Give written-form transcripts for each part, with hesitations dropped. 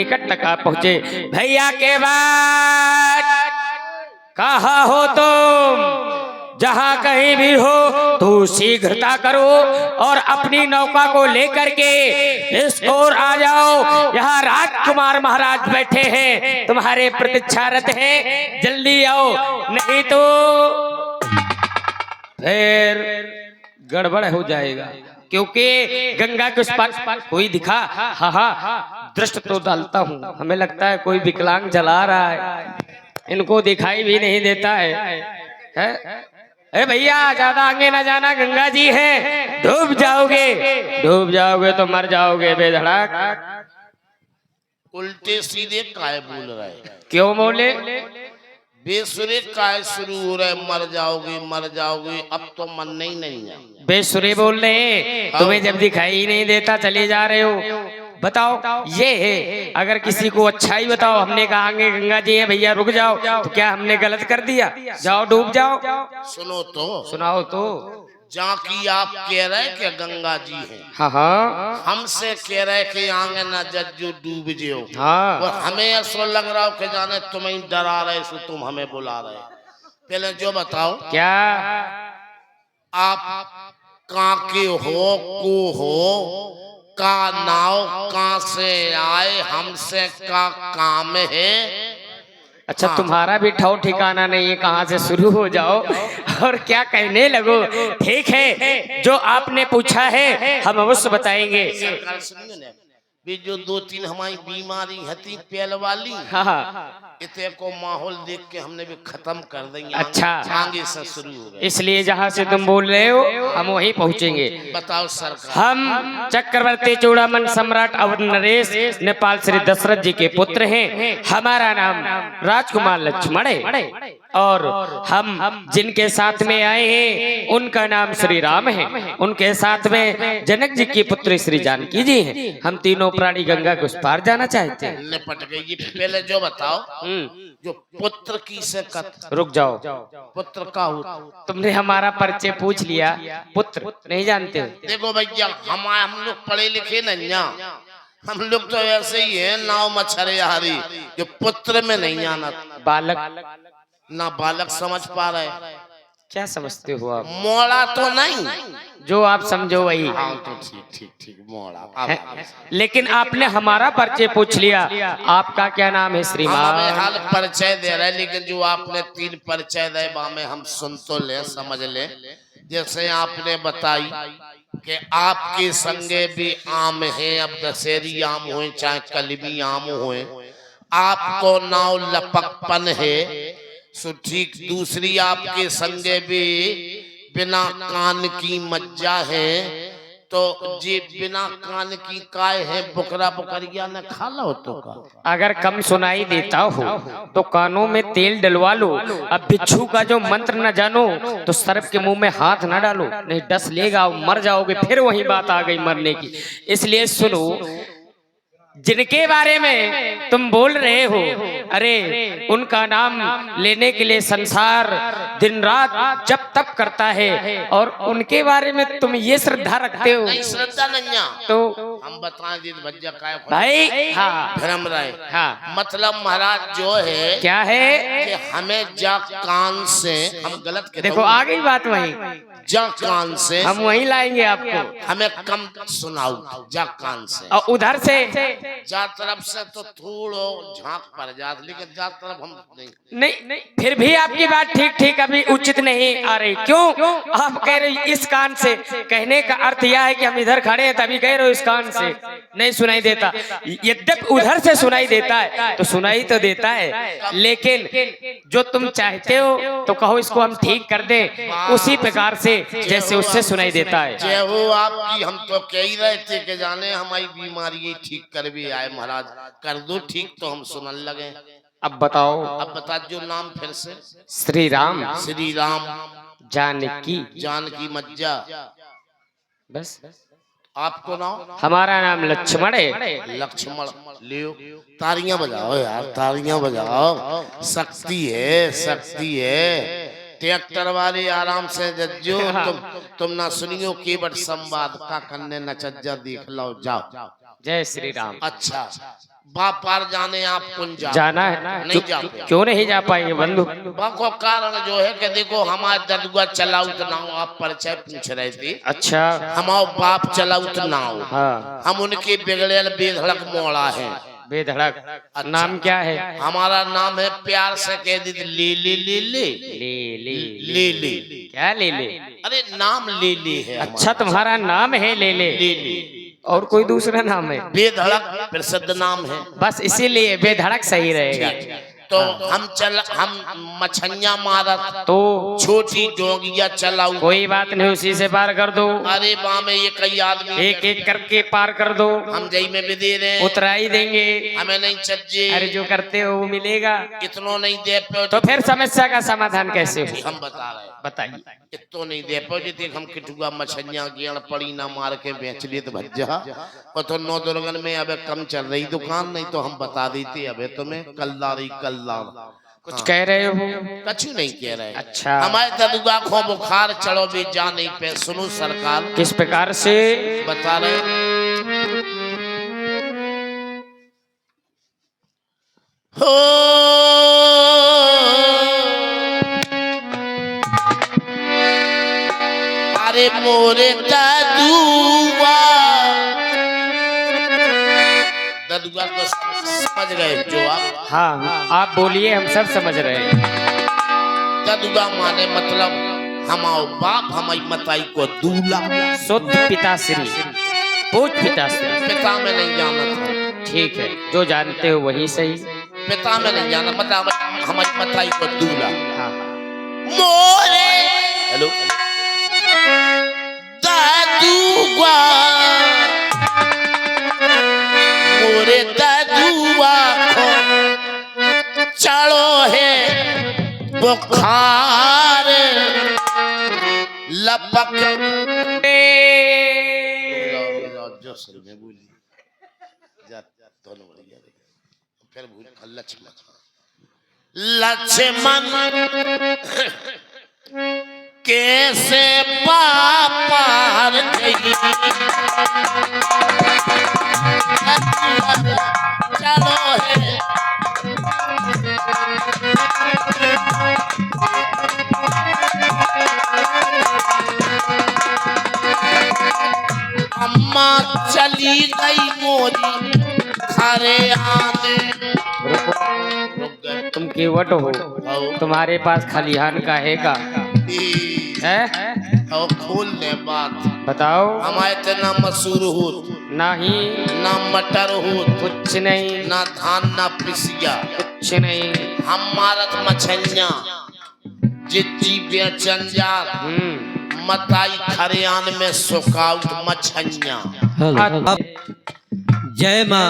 निकट तक आप पहुंचे। भैया के बाद कहा हो तुम, जहां कहीं भी हो तो शीघ्रता करो और अपनी नौका को लेकर के इस ओर आ जाओ। यहाँ राजकुमार महाराज बैठे हैं, तुम्हारे प्रतीक्षारत हैं, जल्दी आओ, नहीं तो फिर गड़बड़ हो जाएगा। क्योंकि गंगा के उस पार कोई दिखा, हाँ दृष्टि तो डालता हूँ, हमें लगता है कोई विकलांग जला रहा है, इनको दिखाई भी नहीं देता है? ए भैया ज्यादा आगे ना जाना, गंगा जी है, डूब जाओगे तो मर जाओगे बेधड़क। उल्टे सीधे काय बोल रहे? क्यों बोले? बेसुरे काय शुरू हो रहे, मर जाओगे, अब तो मन ही नहीं है। बेसुरे बोल रहे, तुम्हें जब दिखाई ही नहीं देता चले जा रहे हो। बताओ ये है, अगर किसी को अच्छा ही बताओ, हमने कहा गंगा जी है भैया रुक जाओ, तो क्या हमने गलत कर दिया? जाओ डूब जाओ। सुनो तो, सुनाओ तो। जहाँ की आप कह रहे कि गंगा जी हैं, हाँ हमसे कह रहे कि आगे न जज्जो डूब जियो। हाँ, और हमें ऐसा लग रहा हो कि जाने तुम्हें डरा रहे सो तुम हमें बुला रहे। पहले जो बताओ, क्या आप कहाँ के हो, को हो, का नाव कहाँ से आए, हमसे का काम है? अच्छा तुम्हारा भी ठौ ठिकाना नहीं है, कहाँ से शुरू हो जाओ और क्या कहने लगो। ठीक है, जो आपने पूछा है हम अवश्य बताएंगे। भी जो 2-3 हमारी बीमारी हती पेल वाली, हाँ, इतने को माहौल देख के हमने भी खत्म कर देंगे। अच्छा आगे से शुरू हो गए, इसलिए जहाँ से तुम बोल रहे हो हम वहीं पहुँचेंगे। बताओ सरकार। हम चक्रवर्ती चूड़ामन सम्राट अवध नरेश नेपाल श्री दशरथ जी के पुत्र हैं। हमारा नाम राजकुमार लक्ष्मण है और हम जिनके साथ में आए हैं उनका नाम श्री राम है। उनके साथ में जनक जी की पुत्री श्री जानकी जी हैं। हम तीनों प्राणी गंगा के उस पार जाना चाहते हैं। निपट गई। पहले जो बताओ, जो पुत्र की से रुक जाओ, पुत्र का हो? तुमने हमारा परिचय पूछ लिया, पुत्र नहीं जानते हो? देखो भैया, हम लोग पढ़े लिखे नहीं, हम लोग तो ऐसे ही है नाव मछरियारी, जो पुत्र में नहीं आना। बालक ना बालक समझ पा रहे। क्या समझते हो आप? मोड़ा तो नहीं, जो आप समझो वही। हाँ तो ठीक मोड़ा। लेकिन आपने हमारा परिचय पूछ लिया, आपका क्या नाम है श्रीमान? हमें हाल परिचय दे रहे, लेकिन जो आपने 3 परिचय दे बामे हम सुन तो ले, समझ ले। जैसे आपने बताई कि आपके संगे भी आम है, अब दशहरी आम हुए चाहे कलमी आम हुए, आपको नाव लपकपन है सो ठीक। दूसरी आपके संगे भी बिना कान की मज्जा है, तो जी बिना कान की काय है, बुकरा बुकरिया ने खा लो तो का। अगर कम सुनाई देता हो तो कानों में तेल डलवा लो। अब बिच्छू का जो मंत्र न जानो तो सर्प के मुंह में हाथ न डालो, नहीं डस लेगा मर जाओगे। फिर वही बात आ गई मरने की। इसलिए सुनो, जिनके बारे में तुम बोल रहे हो, अरे उनका नाम लेने के लिए संसार दिन रात जप तप करता है और उनके बारे में तुम ये श्रद्धा रखते हो। नहीं, श्रद्धा नहीं तो हम बताएं दीद भज्जा काय भाई। हाँ भ्रम रहे। हाँ, मतलब महाराज जो है क्या है कि हमें जा कान से, हम गलत कहते देखो आ गई बात वही, जा कान से हम वही लाएंगे आपको। हमें कम सुनाओ, जा कान से। और उधर से जा तरफ से तो थोड़ो झांक पड़ जात, लेकिन जा तरफ हम नहीं। फिर भी आपकी बात ठीक अभी उचित नहीं आ रही। क्यों आप कह रहे इस कान से? कहने का अर्थ यह है कि हम इधर खड़े हैं तभी कह रहे हो इस कान से नहीं सुनाई देता। यद्यपि उधर से सुनाई देता है तो सुनाई तो देता है, लेकिन जो तुम चाहते हो तो कहो इसको हम ठीक कर दें उसी प्रकार से जैसे उससे सुनाई देता है। जय हो आपकी। हम तो कह ही रहे थे कि जाने हमारी बीमारी ठीक कर भी आए महाराज, कर दो ठीक तो हम सुनने लगे। अब बताओ। अब बता जो नाम फिर से। श्री राम, श्री राम, जानकी मज्जा, बस। आपको नाम? हमारा नाम लक्ष्मण है। लक्ष्मण लियो। तालियां बजाओ यार, तालियां बजाओ। शक्ति है। ट्रैक्टर वाले आराम से जज्जो, तुम ना सुनियो केवट संवाद का करने न चज्जा देख लो, जाओ। जय श्री राम। अच्छा व्यापार जाने आप कौन जाना है नहीं जा पाए। क्यों नहीं जा पाएंगे बंधु? बाको कारण जो है कि देखो हमारे ददुआ चलाऊ तो ना हो, आप परिचय पूछ रहे थे। अच्छा हमारे बाप चलाऊ तो ना हो, हाँ हम उनके बिगड़ेल बेधड़क मोड़ा है। बेधड़क अच्छा। नाम क्या है? हमारा नाम है प्यार से कह दी ले ले ले ले ले ले ले ले। क्या ले ले? अरे नाम ले ले है हमारा। अच्छा तुम्हारा नाम है ले ले? ले ले और कोई दूसरा नाम है? बेधड़क प्रसिद्ध नाम है। बस इसीलिए बेधड़क सही रहेगा। तो हम मछलियां मारत तो छोटी डोंगिया चलाऊ। कोई बात नहीं, उसी से पार कर दो। अरे वहाँ में ये कई आदमी एक एक करके पार कर दो। हम जई में भी दे रहे हैं, उतरा ही देंगे। हमें नहीं चज्जे। अरे जो करते हो वो मिलेगा। इतनो नहीं दे पाओ तो फिर समस्या का समाधान कैसे हो? हम बता रहे हैं। बताइए। इतो नहीं दे पाओ जी। हम किटुआ मछलियां गेड़ पड़ी ना मार के बेच लिए तो भज्जा। और तो 9 दुर्गन में अब कम चल रही दुकान, नहीं तो हम बता देते अब तुम्हें कल्लारी कल्लार। कुछ कह रहे हो? कुछ नहीं कह रहे। अच्छा हमारे ददुआ को बुखार चढ़ो भी जा नहीं पे। सुनो सरकार किस प्रकार से बता रहे। हो अरे मोरे ददुआ, ददुआ को समझ गए जो आप? हाँ आप बोलिए, हम सब समझ रहे हैं। ददुआ माने मतलब हमाओ बाप हमारी मताई को दूल्हा। शुद्ध पिताश्री, पूज पिताश्री। पिता में नहीं जाना था। ठीक है, जो जानते हो वही सही। पिता में नहीं जाना मतलब हमारी मताई को दूल्हा। हाँ मोरे हेलो ददुआ, मोरे ददुआ को चढ़ो है बुखार लपक। जो सर में बोली जा दोनों बढ़िया फिर भूल लक्ष्मण कैसे पार गई। चलो है अम्मा चली गई मोरी खरे आने। तुम केवट हो, तुम्हारे पास खलिहान का है का है? और खोल ले बात बताओ। हमारे तो ना मसूर हो नहीं, ना मटर हो, कुछ नहीं, ना धान ना पिसिया, कुछ नहीं। हम मारत मछलियां जिज्जी बेचन जा मताई खरियान में सुखाउट मछलियां। जय माँ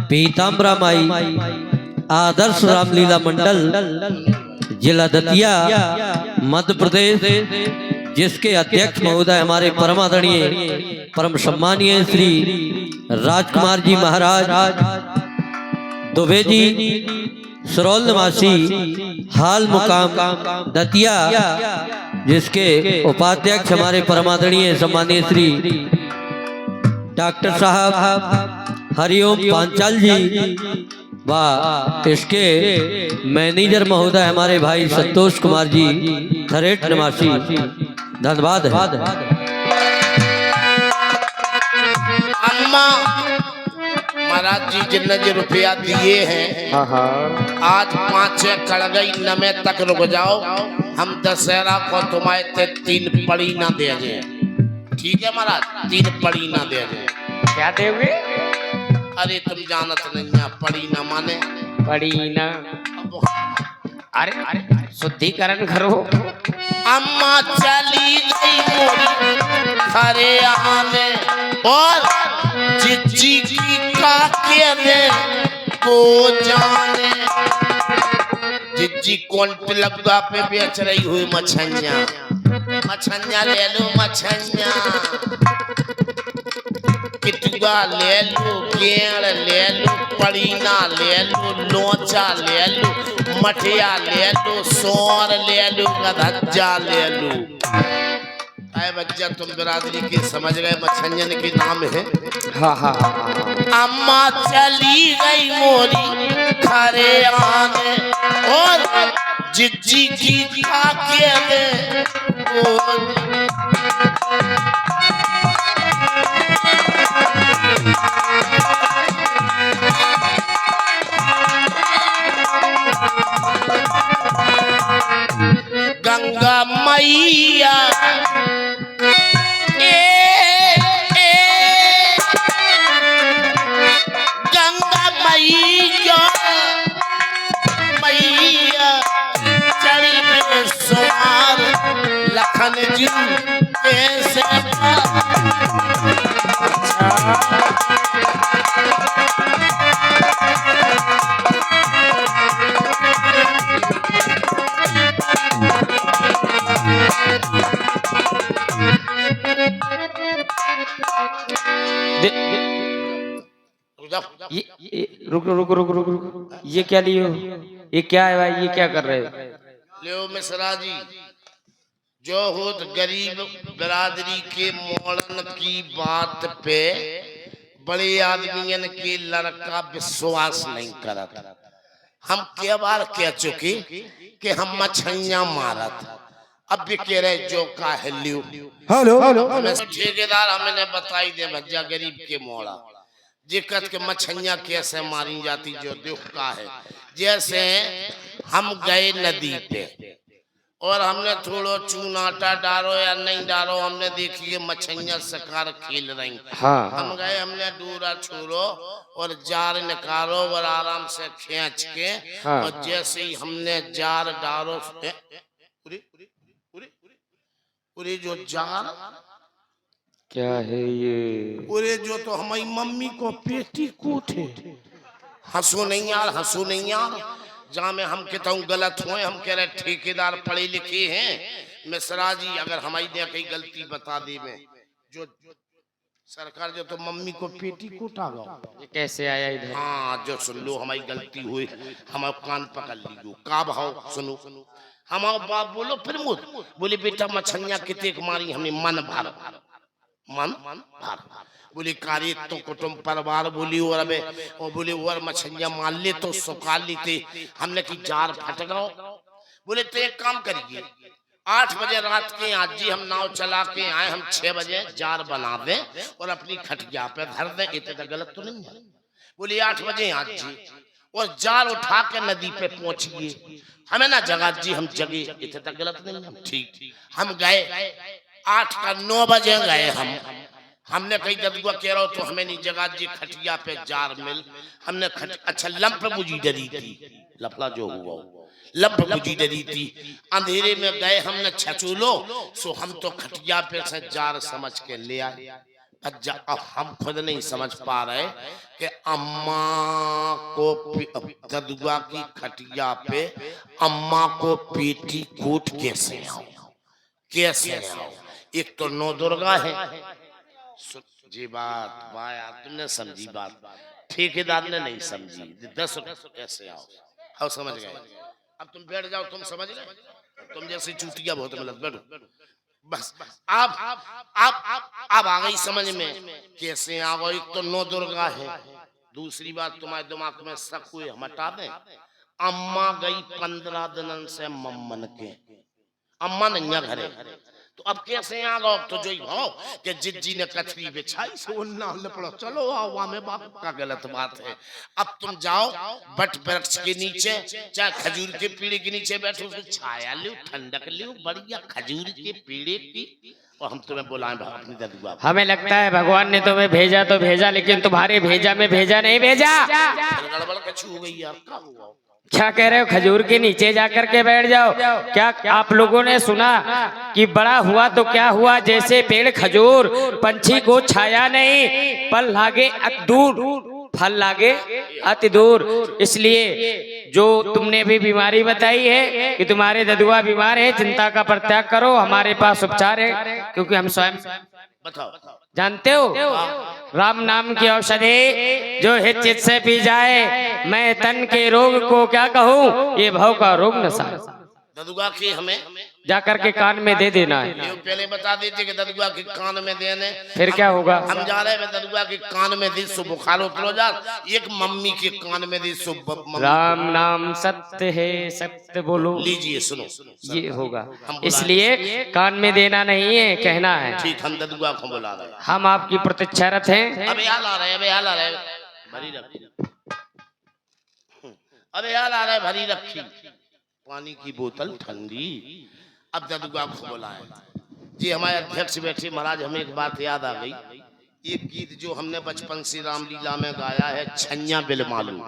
पीताम्बरा माई आदर्श रामलीला मंडल जिला दतिया मध्य प्रदेश, जिसके अध्यक्ष महोदय हमारे परमादरणीय परम सम्मानीय श्री राजकुमार जी महाराज दुबे जी सरोल निवासी हाल मुकाम दतिया, जिसके उपाध्यक्ष हमारे परमादरणीय सम्मानीय श्री डॉक्टर साहब हरिओम पांचाल जी व इसके मैनेजर महोदय हमारे भाई संतोष कुमार जी थरेट निवासी, धन्यवाद है। अम्मा महाराज जी जिन्ने जो रुपया दिए हैं आज 5 कड़गई नमे तक रुक जाओ। हम दशहरा को तुम्हारे 3 पड़ी ना दे जाए। ठीक है महाराज, 3 पड़ी ना दे जाए। क्या देंगे? अरे तुम जानत नहीं है पड़ी ना माने पड़ी ना। अरे अरे शुद्धिकरण करो। अम्मा चली गई मोरी खरे आने और जिज्जी की काके ने को जाने। जिज्जी कॉन्ट्लगा पे बेच रही हुई मछलियां। मछलियां ले लो, मछलियां किटुआ ले लो, गेड़ ले लो, पड़ीना ले लो, लोचा ले लो, मठिया ले लो, सोर ले लो, गधज्जा ले लो। आए बच्चा तुम बिरादरी के समझ गए मछलियन के नाम है। हाँ हाँ हाँ। अम्मा चली गई मोरी खरे आने और जिज्जी की ताके दे गंगा मैया गंगा मैया मैया चढ़ी में सवार लखन जी कैसे रुक रुक रुक रुक रुक, ये क्या लिए हो? ये क्या है भाई? ये क्या कर रहे हो? लियो मिश्रा जी, जो हो गरीब बिरादरी के मोड़न की बात पे बड़े आदमियन के लड़का विश्वास नहीं करत। हम कई बार कह चुके कि हम मछलियां मारत, अब भी कह रहे जो का है लियो। हेलो हेलो ठेकेदार हमें बताई दे भज्जा गरीब के मोड़ा दिक्कत के मछलियां कैसे मारी जाती जो दुख का है। जैसे हम गए नदी पे और हमने थोड़ा चूनाटा डालो या नहीं डालो, हमने देखी कि मछलियां शिकार खेल रही। हाँ, हम गए, हमने डूरा छोड़ो और जार निकालो और आराम से खींच के हाँ। और जैसे ही हमने जार डालो पूरी जो जार क्या है ये? पूरे जो तो हमारी मम्मी को पेटी कोट है। हंसो नहीं यार, हंसो नहीं यार, जहाँ में हम कहता हूँ गलत हुए, हम कह रहे ठेकेदार पढ़े लिखे हैं। मिश्रा जी अगर हमारी ने कहीं गलती बता दी में जो सरकार जो तो मम्मी को पेटी कोट आ गया, ये कैसे आया इधर? हाँ जो सुन लो हमारी गलती हुई, हम कान पकड़ लीजिए का भाव सुनो। हमारा बाप बोलो फिर मुझ बोले बेटा मछलियां कितने मारी, हमने मन भर मन भर बोली कार्य तो कुटुंब परिवार बोली और अबे और बोले और मछलियां मार ले तो सुखा लेते। हमने की जार फट गओ। बोले तो एक काम करिए 8 बजे रात के आज जी हम नाव चला के आए, हम 6 बजे जार बना दें और अपनी खटिया पे धर दें, इतना गलत तो नहीं है। बोली 8 बजे आज जी और जार उठा के नदी पे पहुंचिए, हमें ना जगह जी हम जगे, इतना गलत नहीं है। ठीक हम गए 8 का 9 बजे गए हमने कहीं ददुआ कह रहा हो तो हमें नहीं जगह जी खटिया पे जार मिल। हमने अच्छा लंप मुझी डरी थी, लफड़ा जो हुआ लंप मुझी डरी थी। अंधेरे में गए हमने छचूलो सो हम तो खटिया पे से जार समझ के ले आए। अब हम खुद नहीं समझ पा रहे कि अम्मा को ददुआ की खटिया पे अम्मा को पेटी कोट कैसे आओ, कैसे आओ। एक तो नौ दुर्गा है जी बात वाया तुमने समझी बात, ठेकेदार ने नहीं समझी। 10 कैसे आओ, आओ समझ गए। अब तुम बैठ जाओ, तुम समझ गए, तुम जैसे चूतिया बहुत मिलत बैठो बस। आप आ गई समझ में कैसे आ गई। एक तो नौ दुर्गा है, दूसरी बात तुम्हारे दिमाग में शक हुए हम हटा दें। अम्मा गई 15 दिन से मम्मन के, अम्मा नहीं घरे, तो अब कैसे आ गए। अब तो जो ही भाव कि जिज्जी ने कचरी बिछाई सो ना लपड़ो चलो आओ में बाप का गलत बात है। अब तुम जाओ बट वृक्ष के नीचे चाहे खजूर के पेड़ के नीचे बैठो, छाया लो ठंडक लो बढ़िया खजूर के पेड़ की, और हम तुम्हें बुलाएं अपनी ददुआ। हमें लगता है भगवान ने तुम्हें भेजा तो भेजा, लेकिन तुम्हारे भेजा में भेजा नहीं भेजा। गड़बड़ कछु हो गई यार, क्या हुआ? क्या कह रहे हो? खजूर के नीचे जाकर के बैठ जाओ। क्या आप लोगों ने सुना कि बड़ा हुआ तो क्या हुआ, जैसे पेड़ खजूर पंछी को छाया नहीं, फल लागे दूर, फल लागे अति दूर। इसलिए जो तुमने भी बीमारी बताई है कि तुम्हारे ददुआ बीमार है, चिंता का परित्याग करो, हमारे पास उपचार है। क्योंकि हम स्वयं बताओ जानते हो राम नाम की औषधि जो हित चित से पी जाए, मैं तन के रोग को क्या कहूँ, ये भव का रोग न सार। ददुआ के हमें जा करके कान में दे देना है। ये पहले बता दीजिए कि ददुआ के कान में देने। फिर क्या होगा? हम जा रहे हैं ददुआ के कान में दी सो बुखार उतरो जा, एक मम्मी के कान में दी सो राम नाम सत्य है, सत्य बोलो। लीजिए सुनो, ये होगा, इसलिए कान में देना नहीं है, कहना है। ठीक, हम ददुआ को बुला रहे हैं। हम आपकी प्रतीक्षारत हैं। अबे हाल आ रहे, अबे हाल आ रहे, भरी रखी, अबे हाल आ रहे, भरी रखी पानी की बोतल ठंडी। अब ददुआ को बुलाए जी। हमारे अध्यक्ष बैठे महाराज, हमें एक बात याद आ गई। एक गीत जो हमने बचपन से रामलीला में गाया है, छन्या बिल मालूम।